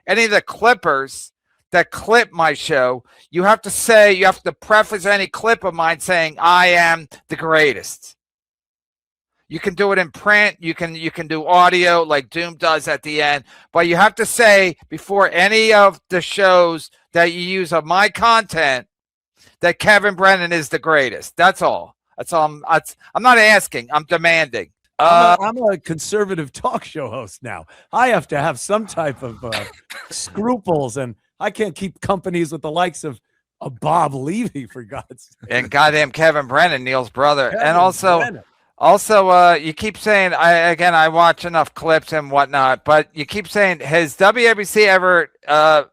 any of the clippers that clip my show, you have to preface any clip of mine saying I am the greatest. You can do it in print. You can do audio like Doom does at the end. But you have to say before any of the shows that you use of my content that Kevin Brennan is the greatest. That's all. I'm not asking. I'm demanding. I'm a conservative talk show host now. I have to have some type of scruples, and I can't keep companies with the likes of Bob Levy, for God's sake. And goddamn Kevin Brennan, Neil's brother. Kevin And also, Brennan. you keep saying, I watch enough clips and whatnot, but you keep saying, has WABC ever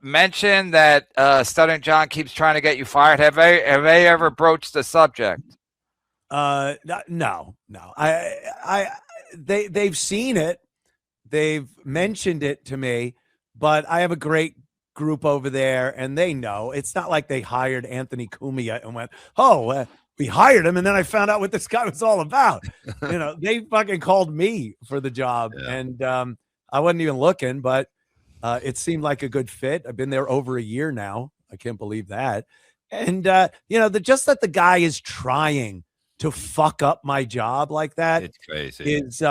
mentioned that Stuttering John keeps trying to get you fired? Have they ever broached the subject? No. They've seen it. They've mentioned it to me, but I have a great group over there, and they know. It's not like they hired Anthony Cumia and went, we hired him, and then I found out what this guy was all about. They fucking called me for the job, and I wasn't even looking, but it seemed like a good fit. I've been there over a year now. I can't believe that. And, just that the guy is trying to fuck up my job like that, it's crazy. Is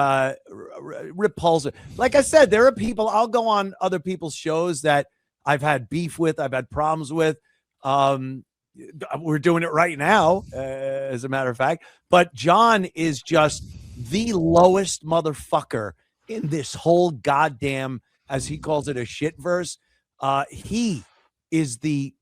repulsive. Like I said, there are people, I'll go on other people's shows that I've had beef with, I've had problems with. We're doing it right now, as a matter of fact. But John is just the lowest motherfucker in this whole goddamn, as he calls it, a shit verse. He is the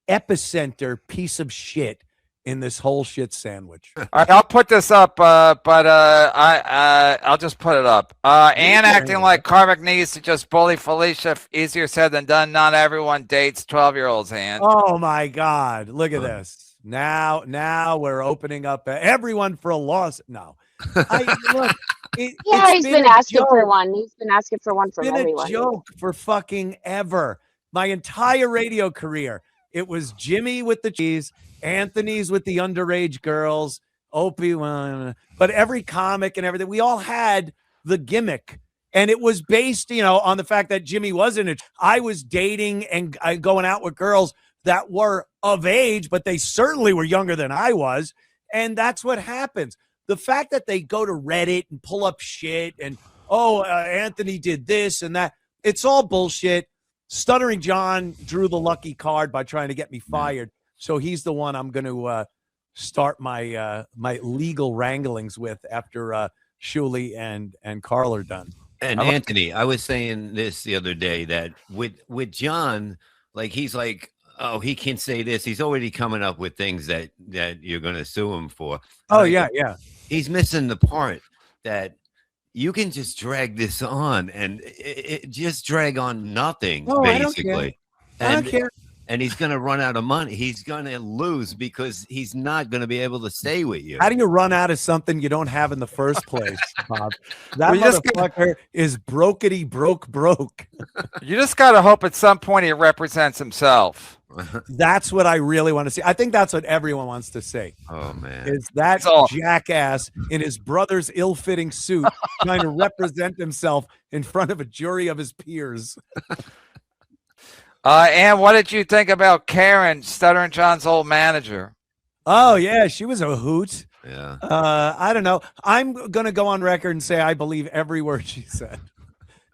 epicenter piece of shit in this whole shit sandwich. All right, I'll put this up, but I'll just put it up. Ann acting like Carmack needs to just bully Felicia. Easier said than done. Not everyone dates 12-year-olds, Ann. Oh my God! Look at this. Now we're opening up everyone for a loss. No, he's been asking for one. He's been asking for one from everyone. It's been a joke for fucking ever. My entire radio career, it was Jimmy with the cheese, Anthony's with the underage girls, Opie, but every comic and everything, we all had the gimmick. And it was based, on the fact that Jimmy wasn't it. I was dating and going out with girls that were of age, but they certainly were younger than I was. And that's what happens. The fact that they go to Reddit and pull up shit and, Anthony did this and that, it's all bullshit. Stuttering John drew the lucky card by trying to get me fired. So he's the one I'm going to start my my legal wranglings with after Shuley and Carl are done. And Anthony, I was saying this the other day that with John, like he's like, oh, he can say this. He's already coming up with things that you're going to sue him for. Yeah. He's missing the part that you can just drag this on and it just drag on nothing, basically. I don't care. And he's going to run out of money. He's going to lose because he's not going to be able to stay with you. How do you run out of something you don't have in the first place, Bob? That motherfucker is brokety broke. You just got to hope at some point he represents himself. That's what I really want to see. I think that's what everyone wants to see. Oh, man. Is that jackass in his brother's ill-fitting suit trying to represent himself in front of a jury of his peers. And what did you think about Karen, Stuttering John's old manager? Oh, yeah, she was a hoot. Yeah. I don't know. I'm going to go on record and say I believe every word she said.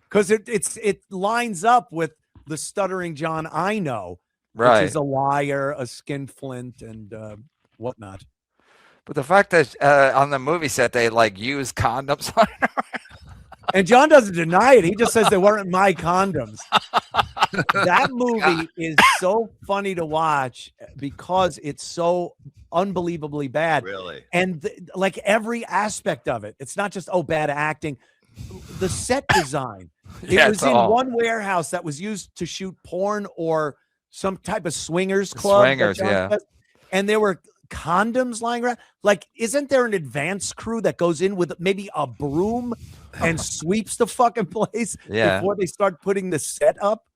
Because it lines up with the Stuttering John I know. Right. Which is a liar, a skinflint, and whatnot. But the fact that on the movie set they use condoms on her. And John doesn't deny it. He just says they weren't my condoms. That movie is so funny to watch because it's so unbelievably bad. Really? And every aspect of it. It's not just, bad acting. The set design. It was in one warehouse that was used to shoot porn or some type of swingers club. Swingers, yeah. And there were condoms lying around. Isn't there an advanced crew that goes in with maybe a broom and sweeps the fucking place before they start putting the set up?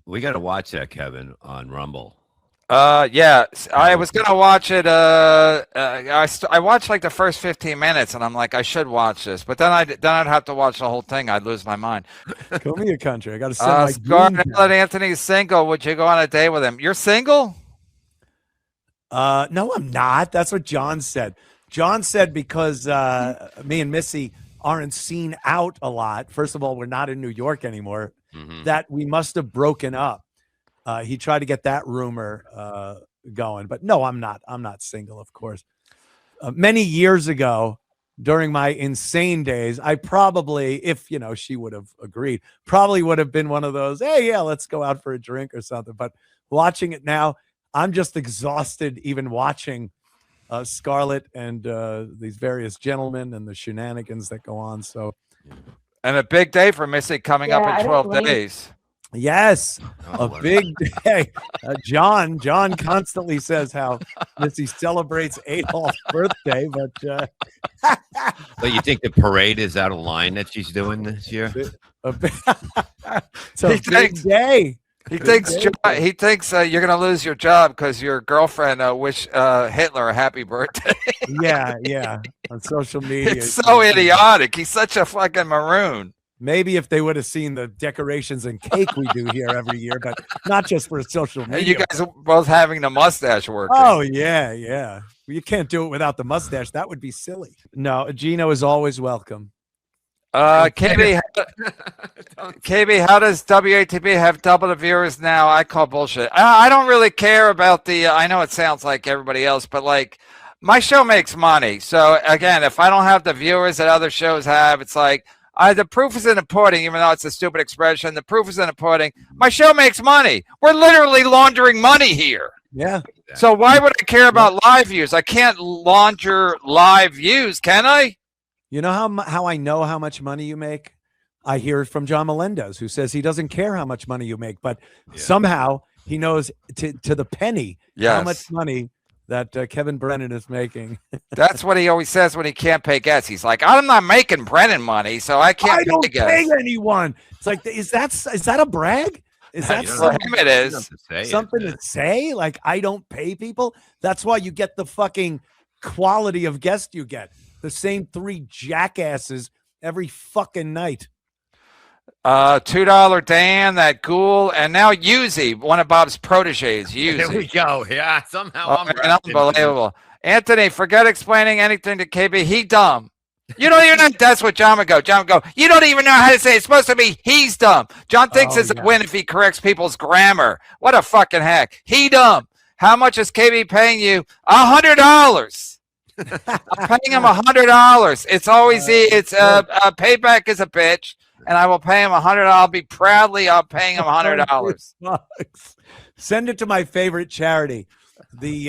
We got to watch that, Kevin, on Rumble. Yeah, I was gonna watch it. I watched like the first 15 minutes, and I'm like, I should watch this, but then I'd have to watch the whole thing. I'd lose my mind. Cumia country. I got to send my Scar, goon now that Anthony's single, would you go on a date with him? You're single? No, I'm not. That's what John said. John said because me and Missy aren't seen out a lot. First of all, we're not in New York anymore. That we must have broken up. He tried to get that rumor going, but no, I'm not. I'm not single, of course. Many years ago, during my insane days, I probably, if she would have agreed, probably would have been one of those, hey, yeah, let's go out for a drink or something. But watching it now, I'm just exhausted even watching Scarlett and these various gentlemen and the shenanigans that go on. So, and a big day for Missy coming up in 12 days. Yes, a big day. John constantly says how Missy celebrates Adolf's birthday, but but you think the parade is out of line that she's doing this year? It's a big day. He thinks you're gonna lose your job because your girlfriend wish Hitler a happy birthday. yeah, on social media. It's so idiotic. He's such a fucking maroon. Maybe if they would have seen the decorations and cake we do here every year, but not just for social media. And you guys are both having the mustache working. Oh, yeah. Well, you can't do it without the mustache. That would be silly. No, Gino is always welcome. KB, how does WATP have double the viewers now? I call bullshit. I don't really care about the, I know it sounds like everybody else, but like my show makes money. So again, if I don't have the viewers that other shows have, it's like, the proof is in the pudding, even though it's a stupid expression. The proof is in the pudding. My show makes money. We're literally laundering money here. Yeah. So why would I care about live views? I can't launder live views, can I? You know how I know how much money you make? I hear it from John Melendez, who says he doesn't care how much money you make, but somehow he knows to the penny how much money that Kevin Brennan is making. That's what he always says when he can't pay guests. He's like, I'm not making Brennan money, so I can't pay anyone. It's like, is that a brag? Is that for him? It is something to say. Like, I don't pay people. That's why you get the fucking quality of guest you get. The same 3 jackasses every fucking night. $2 Dan, that ghoul, and now Yuzi, one of Bob's proteges. Yuzi. There we go. Yeah, somehow unbelievable. Anthony, forget explaining anything to KB. He dumb. You don't even know. That's what John would go. You don't even know how to say it. It's supposed to be he's dumb. John thinks it's a win if he corrects people's grammar. What a fucking hack. He dumb. How much is KB paying you? $100. I'm paying him $100. It's always payback is a bitch. And I will pay him $100. I'll be proudly paying him $100. Send it to my favorite charity, the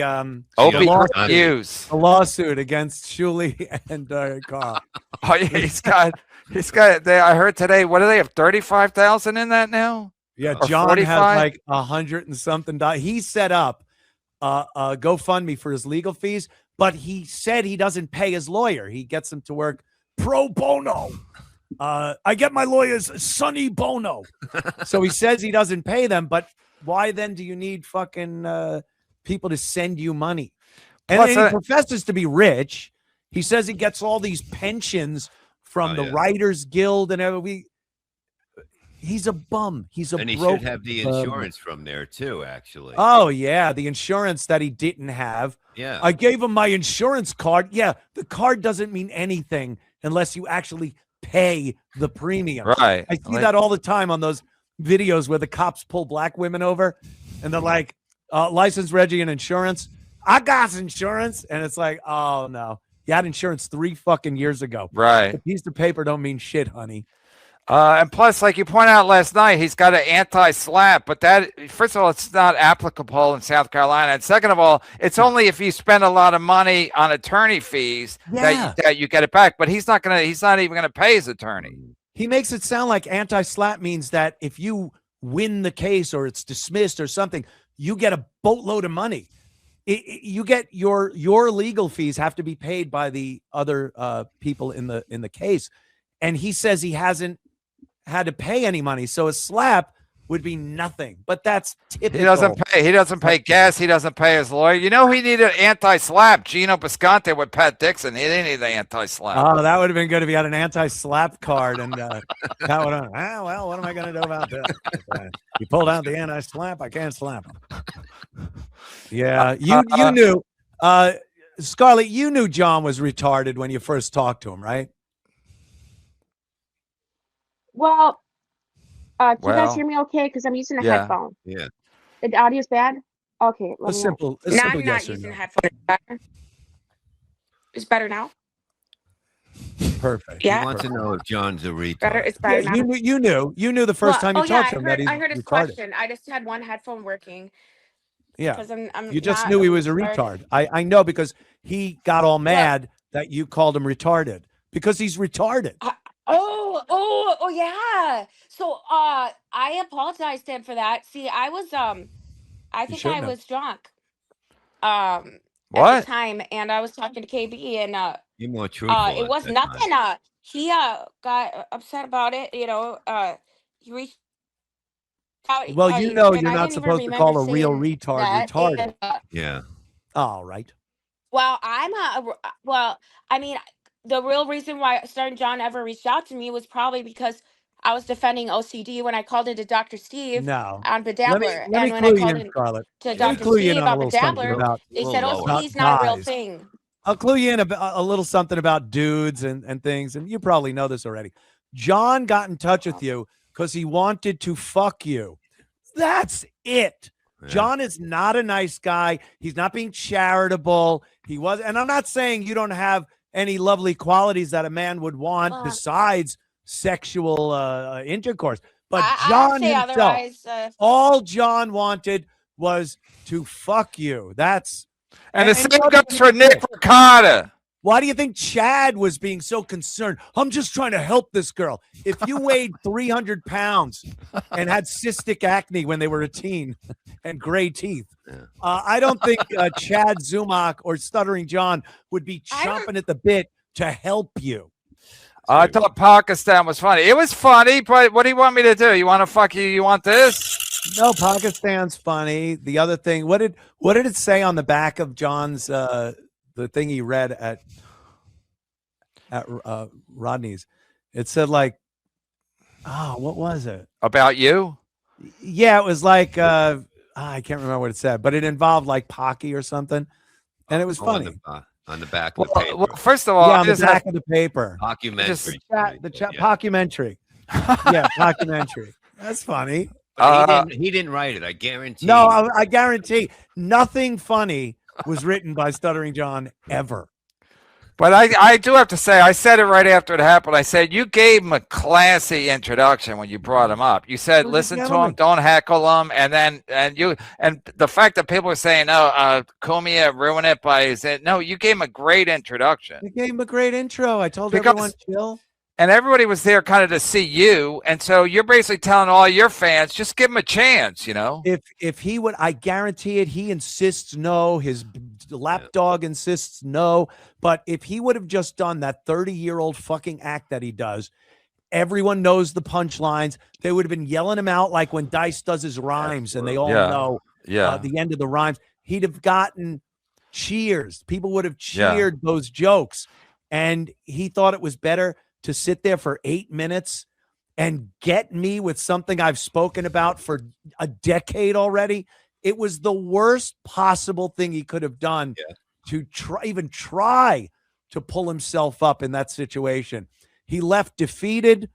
lawsuit against Shuli and Carl. Oh, yeah, he's got. I heard today. What do they have? 35,000 in that now? Yeah, or John 45? has like $100 and something. He set up a GoFundMe for his legal fees, but he said he doesn't pay his lawyer. He gets him to work pro bono. I get my lawyers Sonny Bono. So he says he doesn't pay them, but why then do you need fucking people to send you money? And he professes to be rich. He says he gets all these pensions from the Writers Guild and everything. He's a bum. And he should have the insurance from there too, actually. Oh, yeah. The insurance that he didn't have. Yeah. I gave him my insurance card. Yeah. The card doesn't mean anything unless you actually pay the premium. Right. I see that all the time on those videos where the cops pull black women over and they're like, license, Reggie, and insurance. I got insurance. And it's like, oh no, you had insurance 3 fucking years ago. Right. A piece of paper don't mean shit, honey. And plus, like you pointed out last night, he's got an anti-slap, but that, first of all, it's not applicable in South Carolina. And second of all, it's only if you spend a lot of money on attorney fees that you get it back. But he's not even going to pay his attorney. He makes it sound like anti-slap means that if you win the case or it's dismissed or something, you get a boatload of money. You get your legal fees have to be paid by the other people in the case. And he says he hasn't had to pay any money. So a slap would be nothing. But that's typical. He doesn't pay gas. He doesn't pay his lawyer. You know, he needed anti-slap. Gino Bisconte with Pat Dixon. He didn't need the anti-slap. Oh, that would have been good if he had an anti-slap card. And that would have, well, what am I going to do about this? You pulled out the anti-slap. I can't slap him. Yeah, you knew. Scarlett, you knew John was retarded when you first talked to him, right? Well, can you guys hear me okay? Because I'm using a headphone. Yeah. The audio's bad? Okay. A simple I'm yes not or using no. headphones. It's better now? Perfect. Yeah. He wants to know if John's a retard. Better. It's better now. You knew the first time you talked to him that he's I heard his retarded. question. I just had one headphone working. Yeah. Because I'm You just not knew he was a retard. I know because he got all mad that you called him retarded because he's retarded. Oh, yeah. So I apologized to him for that. See, I was I think I was drunk. At the time, and I was talking to KB, and You're more truthful. it was nothing. He got upset about it. You know, he reached out. Well, you know, you're not supposed to call a real retard retarded. Yeah. All right. Well, I mean, the real reason why Stuttering John ever reached out to me was probably because I was defending OCD when I called into Dr. Steve on Bedabbler. Let me and when I clue called you in, Scarlett. to Dr. Steve about Bedabbler, they said OCD's not a real thing. I'll clue you in a little something about dudes and things, and you probably know this already. John got in touch with you because he wanted to fuck you. That's it. Yeah. John is not a nice guy. He's not being charitable. He was, and I'm not saying you don't have any lovely qualities that a man would want besides sexual intercourse. But John himself, all John wanted was to fuck you. That's and the same goes for Nick Ricotta. Why do you think Chad was being so concerned? I'm just trying to help this girl. If you weighed 300 pounds and had cystic acne when they were a teen and gray teeth, I don't think Chad Zumach or Stuttering John would be chomping at the bit to help you. I thought Pakistan was funny. It was funny, but what do you want me to do? You want to fuck you? You want this? No, Pakistan's funny. The other thing, what did it say on the back of John's the thing he read at Rodney's? It said like, what was it? About you? Yeah, it was like I can't remember what it said, but it involved like Pocky or something, and it was funny. On the back of the paper. Well, first of all, on the back of the paper. Documentary. Documentary. Yeah, documentary. That's funny. He didn't write it. I guarantee. No, I guarantee nothing funny was written by Stuttering John ever. But I do have to say, I said it right after it happened. I said, you gave him a classy introduction when you brought him up. You said, listen to him, don't heckle him. And the fact that people are saying, Cumia ruined it by saying, no, you gave him a great introduction. You gave him a great intro. I told everyone, chill. And everybody was there kind of to see you. And so you're basically telling all your fans, just give him a chance, you know? If he would, I guarantee it, he insists no. His lapdog insists no. But if he would have just done that 30-year-old fucking act that he does, everyone knows the punchlines. They would have been yelling him out like when Dice does his rhymes and they all know the end of the rhymes. He'd have gotten cheers. People would have cheered those jokes. And he thought it was better to sit there for 8 minutes and get me with something I've spoken about for a decade already. It was the worst possible thing he could have done to try to pull himself up in that situation. He left defeated,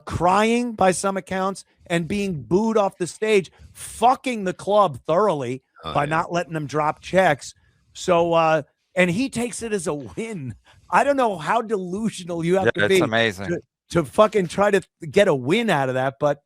crying by some accounts, and being booed off the stage, fucking the club thoroughly by not letting them drop checks. So, and he takes it as a win. I don't know how delusional you have to be amazing. To fucking try to get a win out of that, but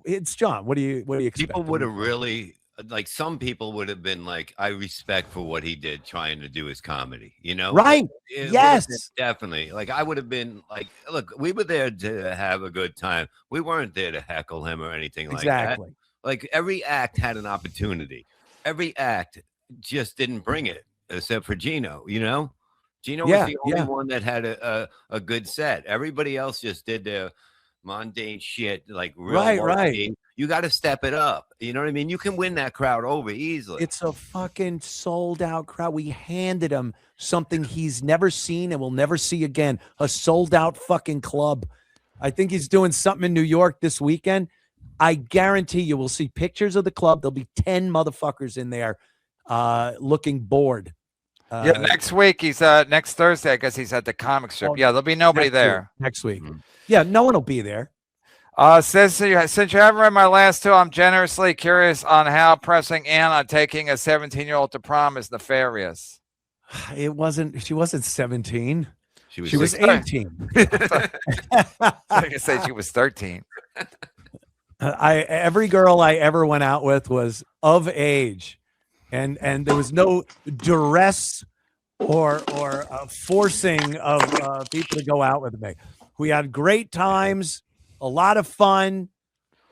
it's John. What do you expect? People would have really, like, some people would have been like, I respect for what he did trying to do his comedy, you know? Right. Yes. Definitely. Like, I would have been like, look, we were there to have a good time. We weren't there to heckle him or anything like that. Like, every act had an opportunity. Every act just didn't bring it, except for Gino, you know? Gino was the only one that had a good set. Everybody else just did mundane shit, like real right. You got to step it up. You know what I mean? You can win that crowd over easily. It's a fucking sold out crowd. We handed him something he's never seen and will never see again. A sold out fucking club. I think he's doing something in New York this weekend. I guarantee you will see pictures of the club. There'll be 10 motherfuckers in there looking bored. Next week he's next Thursday. I guess he's at the comic strip. There'll be nobody there next week. Yeah, no one will be there. Since you haven't read my last two, I'm generously curious on how pressing Ann on taking a 17-year-old to prom is nefarious. It wasn't. She wasn't 17. She was 18. I can say she was 13. Every girl I ever went out with was of age, and there was no duress or forcing of people to go out with me. We had great times, a lot of fun,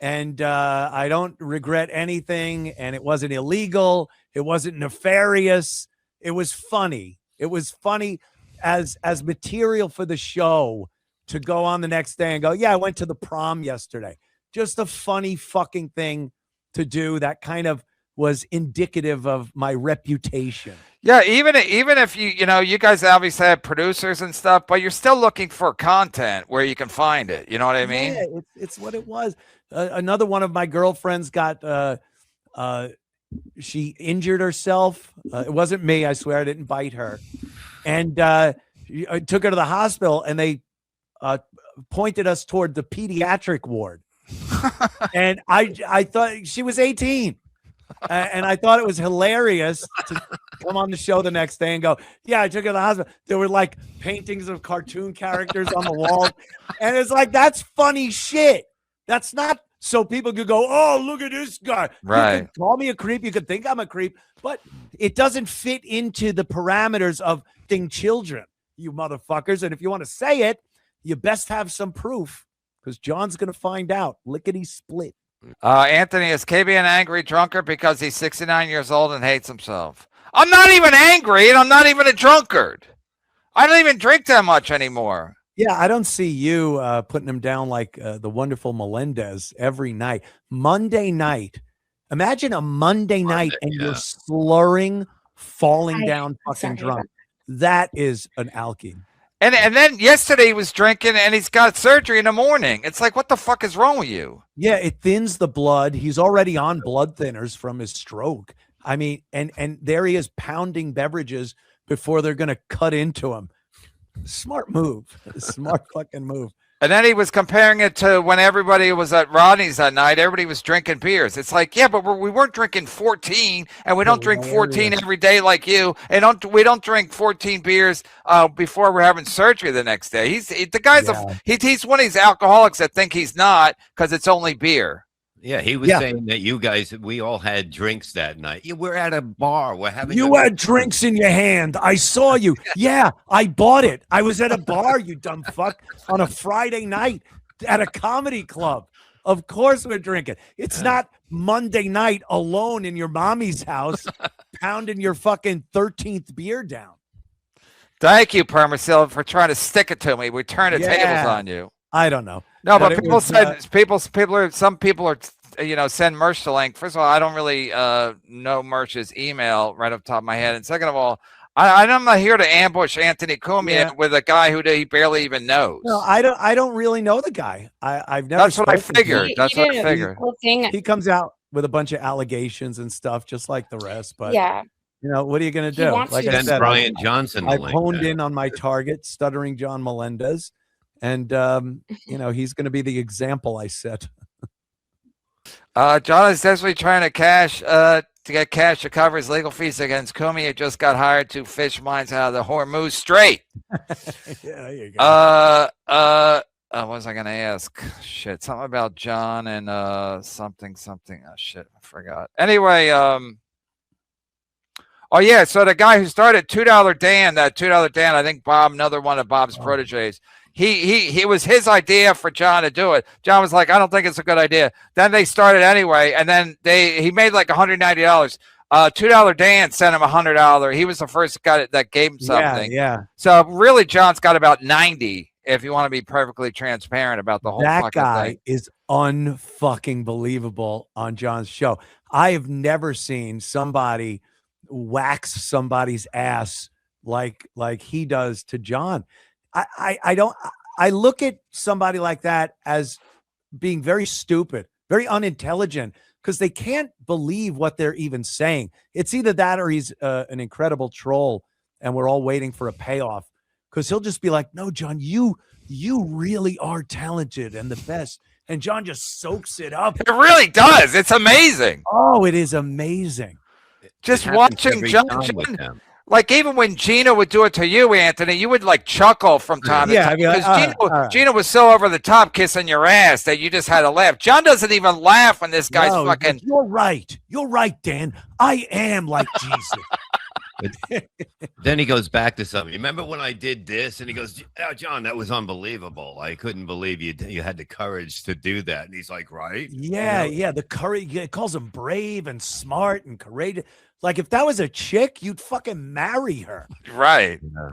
and I don't regret anything. And it wasn't illegal. It wasn't nefarious. It was funny. It was funny as material for the show to go on the next day and go, yeah, I went to the prom yesterday. Just a funny fucking thing to do that kind of was indicative of my reputation. Yeah, even if you guys obviously have producers and stuff, but you're still looking for content where you can find it. You know what I mean? Yeah, it's what it was. Another one of my girlfriends got she injured herself. It wasn't me, I swear. I didn't bite her. And I took her to the hospital, and they pointed us toward the pediatric ward. And I thought she was 18. And I thought it was hilarious to come on the show the next day and go, yeah, I took her to the hospital. There were like paintings of cartoon characters on the wall. And it's like, that's funny shit. That's not so people could go, oh, look at this guy. Right. You could call me a creep. You could think I'm a creep, but it doesn't fit into the parameters of thing children, you motherfuckers. And if you want to say it, you best have some proof, because John's going to find out. Lickety split. Anthony, is KB an angry drunkard because he's 69 years old and hates himself? I'm not even angry, and I'm not even a drunkard. I don't even drink that much anymore. Yeah, I don't see you putting him down like the wonderful Melendez every night. Monday night. Imagine a Monday night and you're slurring, falling down, fucking drunk. That is an alky. And then yesterday he was drinking and he's got surgery in the morning. It's like, what the fuck is wrong with you? Yeah, it thins the blood. He's already on blood thinners from his stroke. I mean, and there he is pounding beverages before they're going to cut into him. Smart move. Smart fucking move. And then he was comparing it to when everybody was at Rodney's that night. Everybody was drinking beers. It's like, yeah, but we weren't drinking 14, and we don't drink 14 every day like you. And we don't drink 14 beers before we're having surgery the next day. He's one of these alcoholics that think he's not because it's only beer. Yeah, he was saying that you guys, we all had drinks that night. We're at a bar. We're having. You had drinks in your hand. I saw you. Yeah, I bought it. I was at a bar, you dumb fuck, on a Friday night at a comedy club. Of course we're drinking. It's not Monday night alone in your mommy's house pounding your fucking 13th beer down. Thank you, Permasil, for trying to stick it to me. We turned the tables on you. I don't know. No, but people said some people are send merch to link. First of all, I don't really know merch's email right off the top of my head, and second of all, I'm not here to ambush Anthony Cumia with a guy who he barely even knows. No, I don't really know the guy. I've never. That's what I figured. That's what I figured. He comes out with a bunch of allegations and stuff, just like the rest. But what are you going to do? Like I said, Brian Johnson. I've honed in on my target, Stuttering John Melendez. And, he's going to be the example I set. John is desperately trying to get cash to cover his legal fees against Cumia. Just got hired to fish mines out of the Hormuz Strait. There you go. What was I going to ask? Shit, something about John and something. Oh, shit, I forgot. Anyway, oh, yeah, so the guy who started $2 Dan, I think Bob, another one of Bob's proteges, He was his idea for John to do it. John was like, I don't think it's a good idea. Then they started anyway, and then he made like $190. $2 Dan sent him $100. He was the first guy that gave him something. Yeah. So really, John's got about 90 if you want to be perfectly transparent about the whole that fucking guy thing. is unfucking believable on John's show. I have never seen somebody wax somebody's ass like he does to John. I look at somebody like that as being very stupid, very unintelligent, because they can't believe what they're even saying. It's either that or he's an incredible troll and we're all waiting for a payoff, because he'll just be like, no, John, you really are talented and the best. And John just soaks it up. It really does. It's amazing. Oh, it is amazing. Just watching John, like even when Gina would do it to you, Anthony, you would like chuckle from time to time because Gina was so over the top kissing your ass that you just had to laugh. John doesn't even laugh when this guy's fucking. You're right, Dan. I am like Jesus. Then he goes back to something. Remember when I did this? And he goes, oh, John, that was unbelievable. I couldn't believe you had the courage to do that. And he's like, right? Yeah, yeah. The courage. It calls him brave and smart and courageous. Like if that was a chick, you'd fucking marry her. Right. Yeah.